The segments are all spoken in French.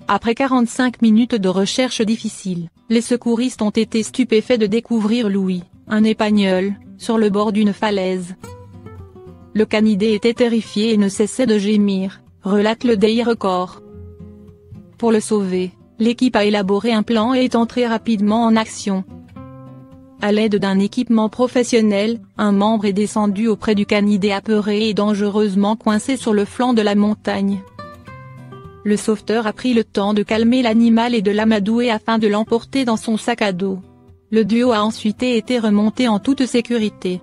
Après 45 minutes de recherche difficile, les secouristes ont été stupéfaits de découvrir Louis, un Épagnol, sur le bord d'une falaise. Le canidé était terrifié et ne cessait de gémir, relate le Daily Record. Pour le sauver, l'équipe a élaboré un plan et est entrée rapidement en action. À l'aide d'un équipement professionnel, un membre est descendu auprès du canidé apeuré et dangereusement coincé sur le flanc de la montagne. Le sauveteur a pris le temps de calmer l'animal et de l'amadouer afin de l'emporter dans son sac à dos. Le duo a ensuite été remonté en toute sécurité.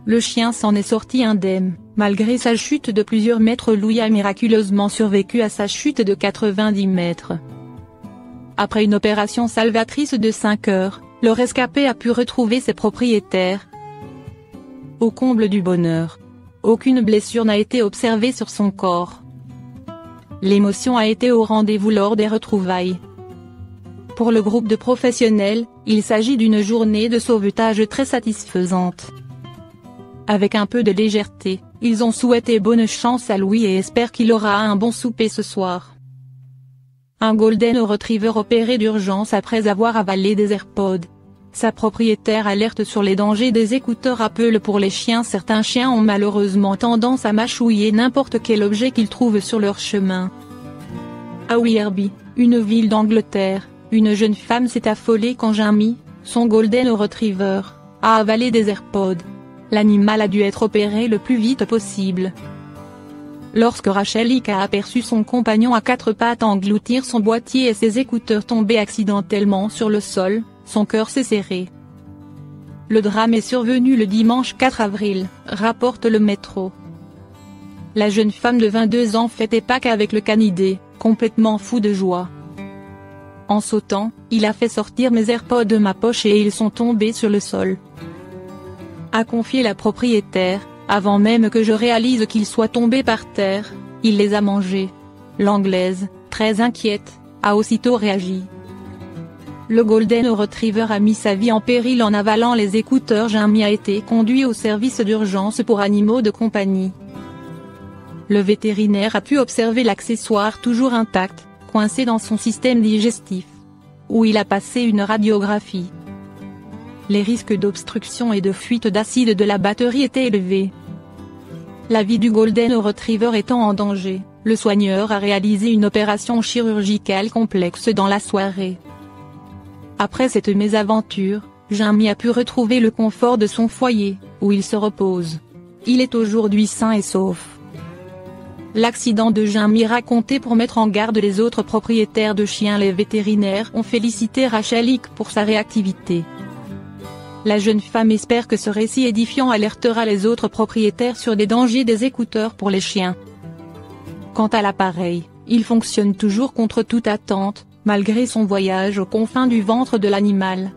Le chien s'en est sorti indemne, malgré sa chute de plusieurs mètres. Louis a miraculeusement survécu à sa chute de 90 mètres. Après une opération salvatrice de 5 heures, le rescapé a pu retrouver ses propriétaires. Au comble du bonheur, aucune blessure n'a été observée sur son corps. L'émotion a été au rendez-vous lors des retrouvailles. Pour le groupe de professionnels, il s'agit d'une journée de sauvetage très satisfaisante. Avec un peu de légèreté, ils ont souhaité bonne chance à Louis et espèrent qu'il aura un bon souper ce soir. Un Golden Retriever opéré d'urgence après avoir avalé des AirPods. Sa propriétaire alerte sur les dangers des écouteurs Apple pour les chiens. Certains chiens ont malheureusement tendance à mâchouiller n'importe quel objet qu'ils trouvent sur leur chemin. À Werribee, une ville d'Angleterre, une jeune femme s'est affolée quand Jamie, son Golden Retriever, a avalé des AirPods. L'animal a dû être opéré le plus vite possible. Lorsque Rachel a aperçu son compagnon à 4 pattes engloutir son boîtier et ses écouteurs tomber accidentellement sur le sol, son cœur s'est serré. Le drame est survenu le dimanche 4 avril, rapporte le Métro. La jeune femme de 22 ans fêtait Pâques avec le canidé, complètement fou de joie. En sautant, il a fait sortir mes AirPods de ma poche et ils sont tombés sur le sol. A confié la propriétaire, avant même que je réalise qu'ils soient tombés par terre, il les a mangés. L'Anglaise, très inquiète, a aussitôt réagi. Le Golden Retriever a mis sa vie en péril en avalant les écouteurs. Jamie a été conduit au service d'urgence pour animaux de compagnie. Le vétérinaire a pu observer l'accessoire toujours intact, coincé dans son système digestif, où il a passé une radiographie. Les risques d'obstruction et de fuite d'acide de la batterie étaient élevés. La vie du Golden Retriever étant en danger, le soigneur a réalisé une opération chirurgicale complexe dans la soirée. Après cette mésaventure, Jamie a pu retrouver le confort de son foyer, où il se repose. Il est aujourd'hui sain et sauf. L'accident de Jamie raconté pour mettre en garde les autres propriétaires de chiens. Les vétérinaires ont félicité Rachel pour sa réactivité. La jeune femme espère que ce récit édifiant alertera les autres propriétaires sur des dangers des écouteurs pour les chiens. Quant à l'appareil, il fonctionne toujours contre toute attente, malgré son voyage aux confins du ventre de l'animal.